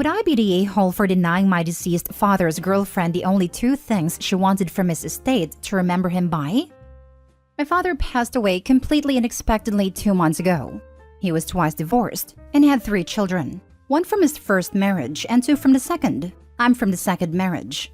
Would I be the a-hole for denying my deceased father's girlfriend the only two things she wanted from his estate to remember him by? My father passed away completely unexpectedly 2 months ago. He was twice divorced and had 3 children, 1 from his first marriage and 2 from the second. I'm from the second marriage.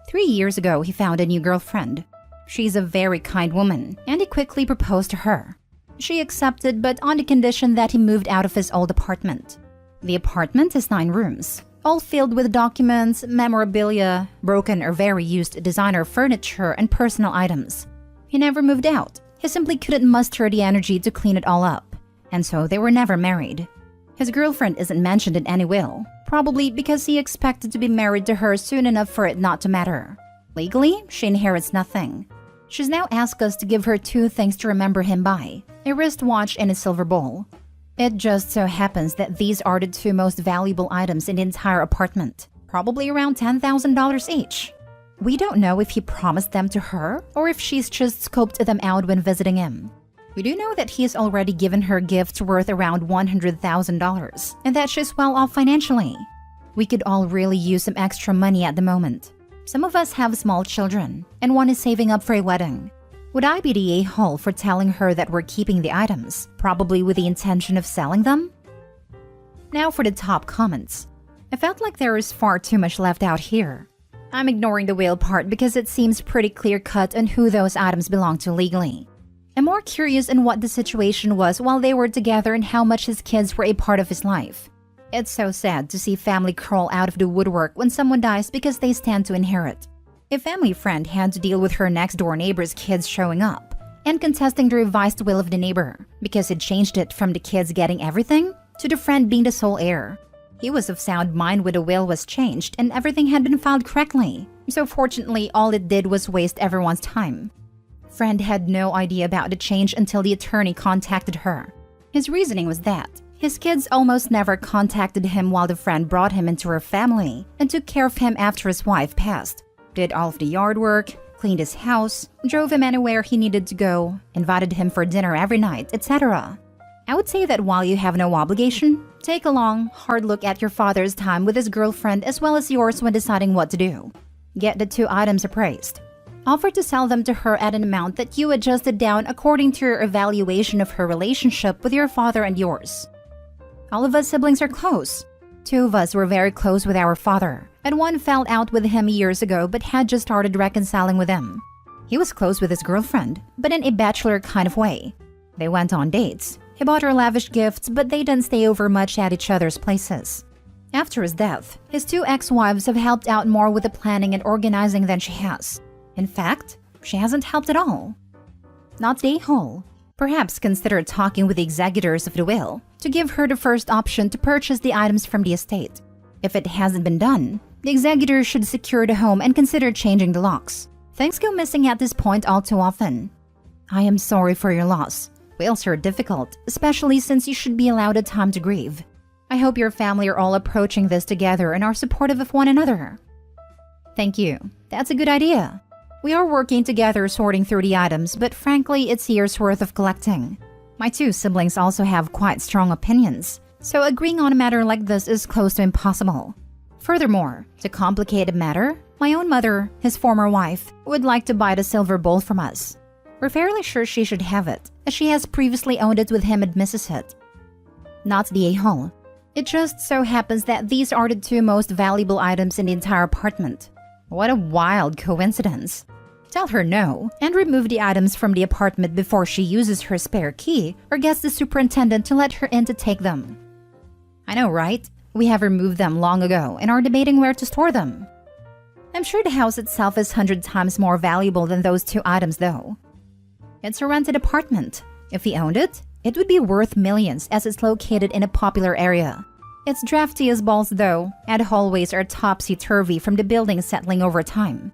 3 years ago, he found a new girlfriend. She's a very kind woman, and he quickly proposed to her. She accepted, but on the condition that he moved out of his old apartment. The apartment has 9 rooms, all filled with documents, memorabilia, broken or very used designer furniture, and personal items. He never moved out. He simply couldn't muster the energy to clean it all up, and so they were never married. His girlfriend isn't mentioned in any will, probably because he expected to be married to her soon enough for it not to matter. Legally, she inherits nothing. She's now asked us to give her 2 things to remember him by: a wristwatch and a silver bowl. It just so happens that these are the 2 most valuable items in the entire apartment, probably around $10,000 each. We don't know if he promised them to her or if she's just scoped them out when visiting him. We do know that he's already given her gifts worth around $100,000 and that she's well off financially. We could all really use some extra money at the moment. Some of us have small children, and one is saving up for a wedding. Would I be the a-hole for telling her that we're keeping the items, probably with the intention of selling them? Now for the top comments. I felt like there is far too much left out here. I'm ignoring the will part because it seems pretty clear-cut on who those items belong to legally. I'm more curious in what the situation was while they were together and how much his kids were a part of his life. It's so sad to see family crawl out of the woodwork when someone dies because they stand to inherit. A family friend had to deal with her next-door neighbor's kids showing up and contesting the revised will of the neighbor because it changed it from the kids getting everything to the friend being the sole heir. He was of sound mind when the will was changed and everything had been filed correctly, so fortunately all it did was waste everyone's time. Friend had no idea about the change until the attorney contacted her. His reasoning was that his kids almost never contacted him while the friend brought him into her family and took care of him after his wife passed. Did all of the yard work, cleaned his house, drove him anywhere he needed to go, invited him for dinner every night, etc. I would say that while you have no obligation, take a long, hard look at your father's time with his girlfriend as well as yours when deciding what to do. Get the 2 items appraised. Offer to sell them to her at an amount that you adjusted down according to your evaluation of her relationship with your father and yours. All of us siblings are close. 2 of us were very close with our father, and 1 fell out with him years ago but had just started reconciling with him. He was close with his girlfriend, but in a bachelor kind of way. They went on dates. He bought her lavish gifts, but they didn't stay over much at each other's places. After his death, his 2 ex-wives have helped out more with the planning and organizing than she has. In fact, she hasn't helped at all. Not the a-hole. Perhaps consider talking with the executors of the will to give her the first option to purchase the items from the estate. If it hasn't been done, the executors should secure the home and consider changing the locks. Things go missing at this point all too often. I am sorry for your loss. Wills are difficult, especially since you should be allowed a time to grieve. I hope your family are all approaching this together and are supportive of one another. Thank you. That's a good idea. We are working together sorting through the items, but frankly, it's years worth of collecting. My 2 siblings also have quite strong opinions, so agreeing on a matter like this is close to impossible. Furthermore, to complicate the matter, my own mother, his former wife, would like to buy the silver bowl from us. We're fairly sure she should have it, as she has previously owned it with him and misses it. Not the a-hole. It just so happens that these are the 2 most valuable items in the entire apartment. What a wild coincidence. Tell her no, and remove the items from the apartment before she uses her spare key or gets the superintendent to let her in to take them. I know, right? We have removed them long ago and are debating where to store them. I'm sure the house itself is 100 times more valuable than those 2 items though. It's a rented apartment. If he owned it, it would be worth millions as it's located in a popular area. It's drafty as balls though, and hallways are topsy-turvy from the building settling over time.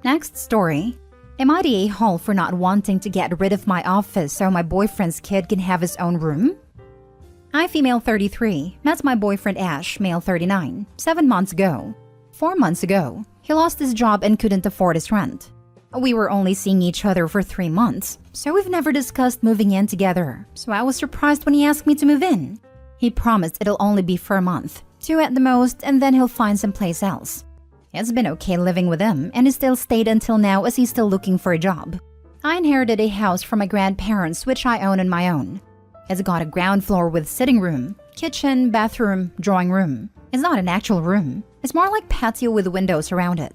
Next story. Am I the a-hole for not wanting to get rid of my office so my boyfriend's kid can have his own room? I, female 33, met my boyfriend Ash, male 39, 7 months ago. 4 months ago, he lost his job and couldn't afford his rent. We were only seeing each other for 3 months, so we've never discussed moving in together, so I was surprised when he asked me to move in. He promised it'll only be for a month, 2 at the most, and then he'll find someplace else. It's been okay living with him, and he still stayed until now as he's still looking for a job. I inherited a house from my grandparents, which I own on my own. It's got a ground floor with sitting room, kitchen, bathroom, drawing room. It's not an actual room. It's more like patio with windows around it.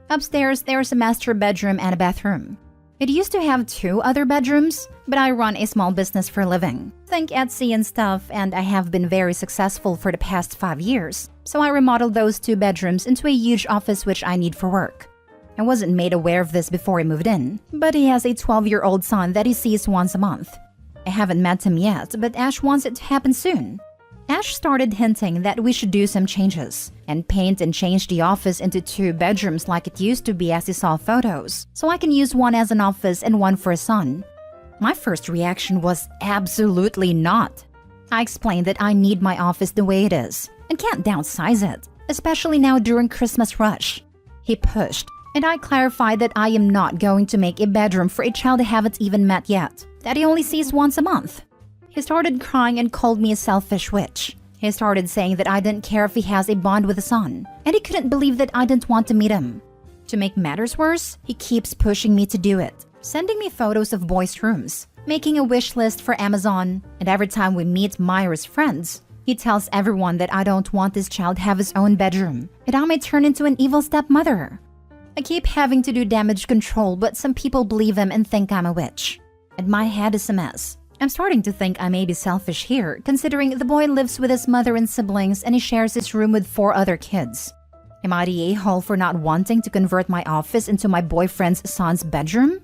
Upstairs, there's a master bedroom and a bathroom. It used to have 2 other bedrooms, but I run a small business for a living. Think Etsy and stuff, and I have been very successful for the past 5 years. So I remodeled those 2 bedrooms into a huge office which I need for work. I wasn't made aware of this before he moved in, but he has a 12-year-old son that he sees once a month. I haven't met him yet, but Ash wants it to happen soon. Ash started hinting that we should do some changes and paint and change the office into 2 bedrooms like it used to be as he saw photos, so I can use one as an office and one for a son. My first reaction was absolutely not. I explained that I need my office the way it is and can't downsize it, especially now during Christmas rush. He pushed, and I clarified that I am not going to make a bedroom for a child I haven't even met yet, that he only sees once a month. He started crying and called me a selfish witch. He started saying that I didn't care if he has a bond with a son, and he couldn't believe that I didn't want to meet him. To make matters worse, he keeps pushing me to do it, sending me photos of boys' rooms, making a wish list for Amazon, and every time we meet Myra's friends, he tells everyone that I don't want this child to have his own bedroom, and I may turn into an evil stepmother. I keep having to do damage control, but some people believe him and think I'm a witch. And my head is a mess. I'm starting to think I may be selfish here, considering the boy lives with his mother and siblings and he shares his room with 4 other kids. Am I the a-hole for not wanting to convert my office into my boyfriend's son's bedroom?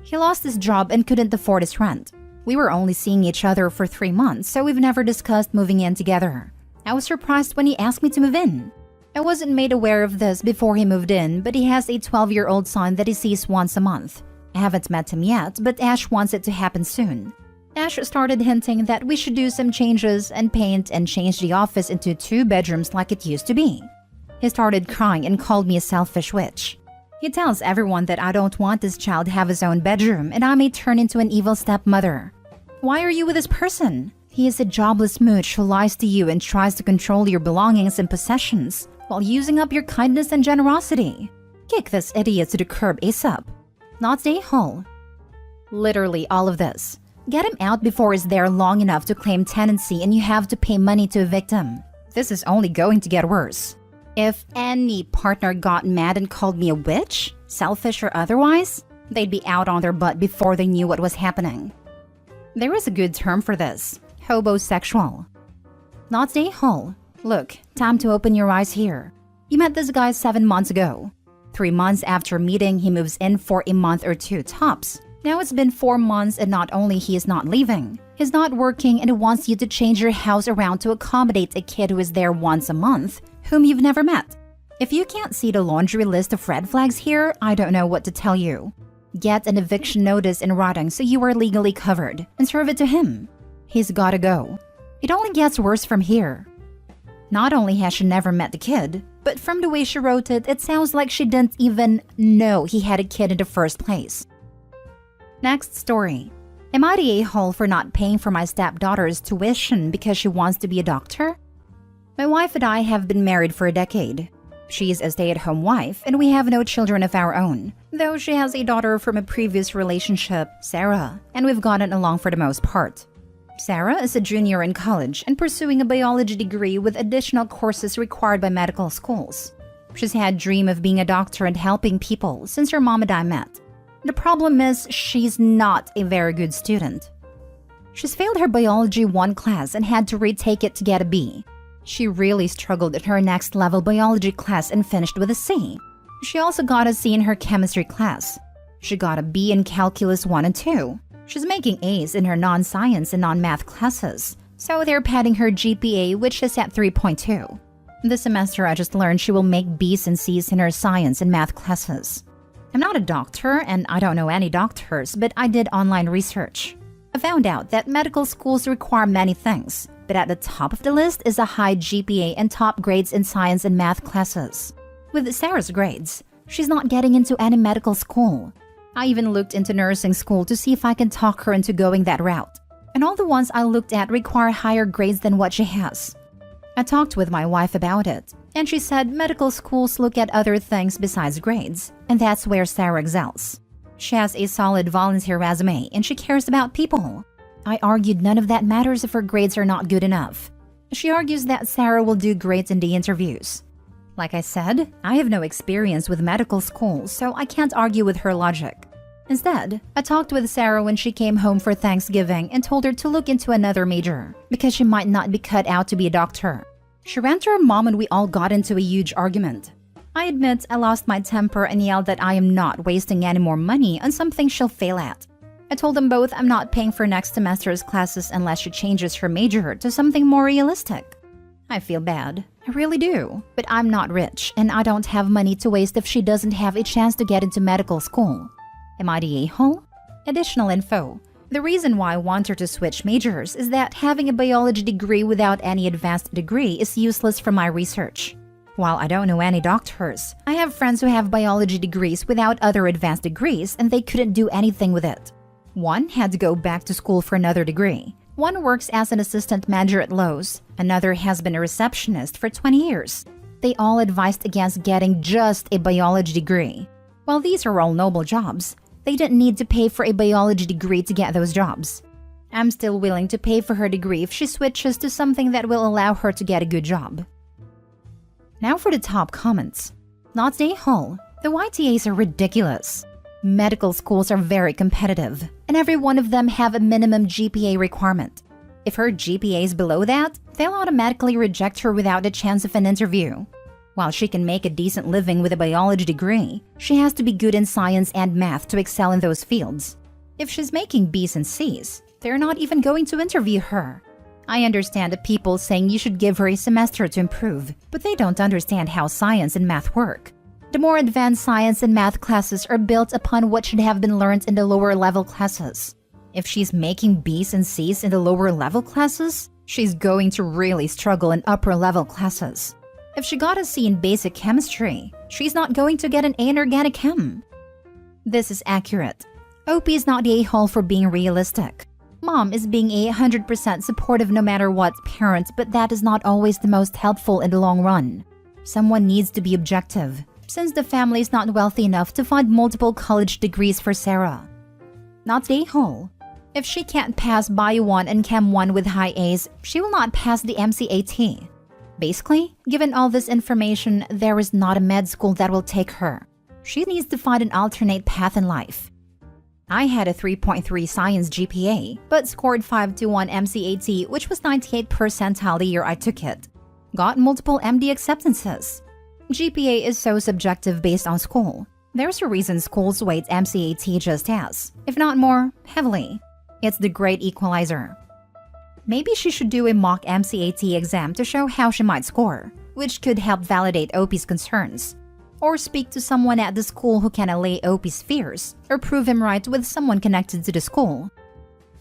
He lost his job and couldn't afford his rent. We were only seeing each other for 3 months, so we've never discussed moving in together. I was surprised when he asked me to move in. I wasn't made aware of this before he moved in, but he has a 12-year-old son that he sees once a month. I haven't met him yet, but Ash wants it to happen soon. Ash started hinting that we should do some changes and paint and change the office into 2 bedrooms like it used to be. He started crying and called me a selfish witch. He tells everyone that I don't want this child to have his own bedroom and I may turn into an evil stepmother. Why are you with this person? He is a jobless mooch who lies to you and tries to control your belongings and possessions while using up your kindness and generosity. Kick this idiot to the curb ASAP. Not the a-hole. Literally all of this. Get him out before he's there long enough to claim tenancy and you have to pay money to evict him. This is only going to get worse. If any partner got mad and called me a witch, selfish or otherwise, they'd be out on their butt before they knew what was happening. There is a good term for this. Hobosexual. Not the a-hole. Look, time to open your eyes here. You met this guy 7 months ago. 3 months after meeting, he moves in for a month or 2 tops. Now it's been 4 months and not only he is not leaving, he's not working and he wants you to change your house around to accommodate a kid who is there once a month, whom you've never met. If you can't see the laundry list of red flags here, I don't know what to tell you. Get an eviction notice in writing so you are legally covered and serve it to him. He's gotta go. It only gets worse from here. Not only has she never met the kid, but from the way she wrote it, it sounds like she didn't even know he had a kid in the first place. Next story. Am I the a-hole for not paying for my stepdaughter's tuition because she wants to be a doctor? My wife and I have been married for a decade. She is a stay-at-home wife and we have no children of our own, though she has a daughter from a previous relationship, Sarah, and we've gotten along for the most part. Sarah is a junior in college and pursuing a biology degree with additional courses required by medical schools. She's had a dream of being a doctor and helping people since her mom and I met. The problem is she's not a very good student. She's failed her biology 1 class and had to retake it to get a B. She really struggled at her next level biology class and finished with a C. She also got a C in her chemistry class. She got a B in calculus 1 and 2. She's making A's in her non-science and non-math classes, so they're padding her GPA, which is at 3.2. This semester I just learned she will make B's and C's in her science and math classes. I'm not a doctor and I don't know any doctors, but I did online research. I found out that medical schools require many things, but at the top of the list is a high GPA and top grades in science and math classes. With Sarah's grades, she's not getting into any medical school. I even looked into nursing school to see if I can talk her into going that route. And all the ones I looked at require higher grades than what she has. I talked with my wife about it, and she said medical schools look at other things besides grades, and that's where Sarah excels. She has a solid volunteer resume and she cares about people. I argued none of that matters if her grades are not good enough. She argues that Sarah will do great in the interviews. Like I said, I have no experience with medical school, so I can't argue with her logic. Instead, I talked with Sarah when she came home for Thanksgiving and told her to look into another major because she might not be cut out to be a doctor. She ran to her mom and we all got into a huge argument. I admit I lost my temper and yelled that I am not wasting any more money on something she'll fail at. I told them both I'm not paying for next semester's classes unless she changes her major to something more realistic. I feel bad. I really do. But I'm not rich and I don't have money to waste if she doesn't have a chance to get into medical school. Am I the a-hole? Additional info. The reason why I want her to switch majors is that having a biology degree without any advanced degree is useless from my research. While I don't know any doctors, I have friends who have biology degrees without other advanced degrees and they couldn't do anything with it. One had to go back to school for another degree. One works as an assistant manager at Lowe's. Another has been a receptionist for 20 years. They all advised against getting just a biology degree. While these are all noble jobs, they didn't need to pay for a biology degree to get those jobs. I'm still willing to pay for her degree if she switches to something that will allow her to get a good job. Now for the top comments. Not the a-hole. The YTAs are ridiculous. Medical schools are very competitive, and every one of them have a minimum GPA requirement. If her GPA is below that, they'll automatically reject her without a chance of an interview. While she can make a decent living with a biology degree, she has to be good in science and math to excel in those fields. If she's making B's and C's, they're not even going to interview her. I understand the people saying you should give her a semester to improve, but they don't understand how science and math work. The more advanced science and math classes are built upon what should have been learned in the lower level classes. If she's making B's and C's in the lower level classes, she's going to really struggle in upper level classes. If she got a C in basic chemistry, she's not going to get an A in organic chem. This is accurate. OP is not the a-hole for being realistic. Mom is being 100% supportive no matter what parent, but that is not always the most helpful in the long run. Someone needs to be objective, since the family is not wealthy enough to fund multiple college degrees for Sarah. Not the a-hole. If she can't pass Bio 1 and Chem 1 with high A's, she will not pass the MCAT. Basically, given all this information, there is not a med school that will take her. She needs to find an alternate path in life. I had a 3.3 science GPA, but scored 521 MCAT, which was 98th percentile the year I took it. Got multiple MD acceptances. GPA is so subjective based on school. There's a reason schools weight MCAT just as, if not more, heavily. It's the great equalizer. Maybe she should do a mock MCAT exam to show how she might score, which could help validate OP's concerns. Or speak to someone at the school who can allay OP's fears, or prove him right with someone connected to the school.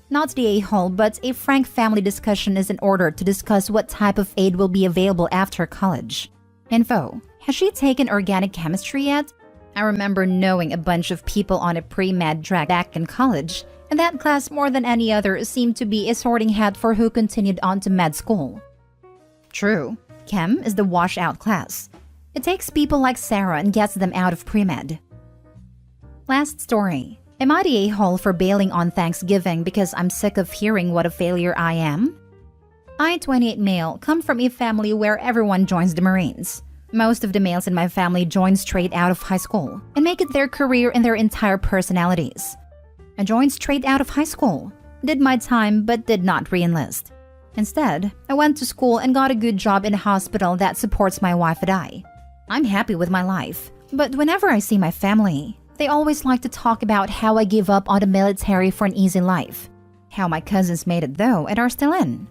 Not the a-hole, but a frank family discussion is in order to discuss what type of aid will be available after college. Info. Has she taken organic chemistry yet? I remember knowing a bunch of people on a pre-med track back in college, and that class more than any other seemed to be a sorting hat for who continued on to med school. True. Chem is the washout class. It takes people like Sarah and gets them out of pre-med. Last story. Am I the a-hole for bailing on Thanksgiving because I'm sick of hearing what a failure I am? I, 28 male, come from a family where everyone joins the Marines. Most of the males in my family join straight out of high school and make it their career in their entire personalities. I joined straight out of high school, did my time but did not re-enlist. Instead, I went to school and got a good job in a hospital that supports my wife and I. I'm happy with my life, but whenever I see my family, they always like to talk about how I gave up on the military for an easy life. How my cousins made it though and are still in.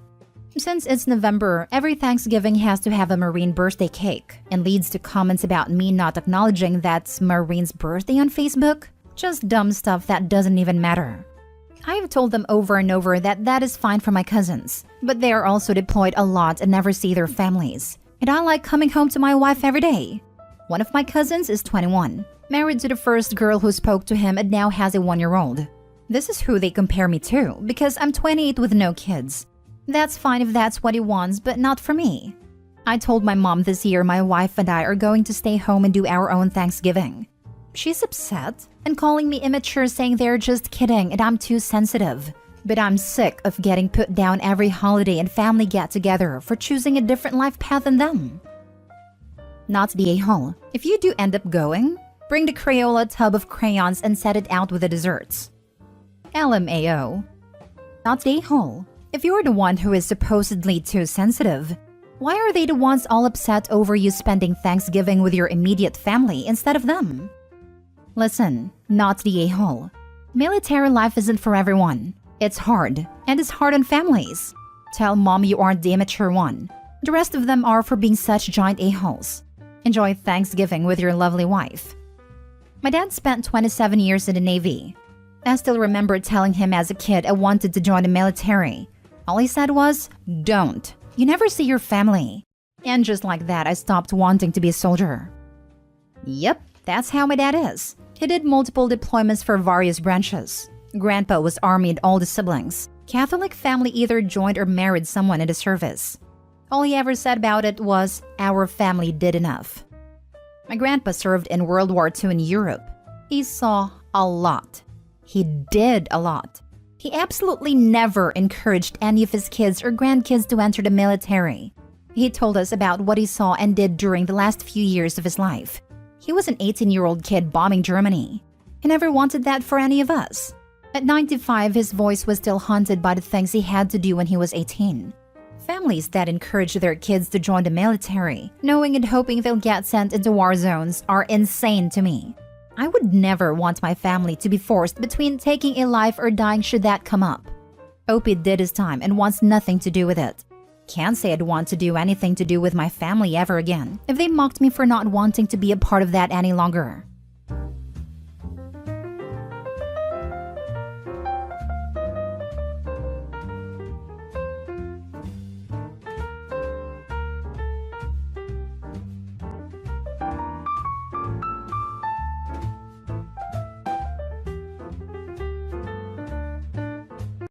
Since it's November, every Thanksgiving has to have a Marine birthday cake and leads to comments about me not acknowledging that's Marine's birthday on Facebook. Just dumb stuff that doesn't even matter. I have told them over and over that that is fine for my cousins, but they are also deployed a lot and never see their families. And I like coming home to my wife every day. One of my cousins is 21, married to the first girl who spoke to him and now has a 1-year-old. This is who they compare me to because I'm 28 with no kids. That's fine if that's what he wants, but not for me. I told my mom this year my wife and I are going to stay home and do our own Thanksgiving. She's upset and calling me immature, saying they're just kidding and I'm too sensitive. But I'm sick of getting put down every holiday and family get-together for choosing a different life path than them. Not the a-hole. If you do end up going, bring the Crayola tub of crayons and set it out with the desserts. LMAO. Not the a-hole. If you're the one who is supposedly too sensitive, why are they the ones all upset over you spending Thanksgiving with your immediate family instead of them? Listen, not the a-hole. Military life isn't for everyone. It's hard, and it's hard on families. Tell mom you aren't the immature one. The rest of them are for being such giant a-holes. Enjoy Thanksgiving with your lovely wife. My dad spent 27 years in the Navy. I still remember telling him as a kid I wanted to join the military. All he said was, "Don't. You never see your family." And just like that, I stopped wanting to be a soldier. Yep, that's how my dad is. He did multiple deployments for various branches. Grandpa was Army and all the siblings. Catholic family either joined or married someone in the service. All he ever said about it was, "Our family did enough." My grandpa served in World War II in Europe. He saw a lot. He did a lot. He absolutely never encouraged any of his kids or grandkids to enter the military. He told us about what he saw and did during the last few years of his life. He was an 18-year-old kid bombing Germany. He never wanted that for any of us. At 95, his voice was still haunted by the things he had to do when he was 18. Families that encourage their kids to join the military, knowing and hoping they'll get sent into war zones, are insane to me. I would never want my family to be forced between taking a life or dying should that come up. Opie did his time and wants nothing to do with it. Can't say I'd want to do anything to do with my family ever again if they mocked me for not wanting to be a part of that any longer.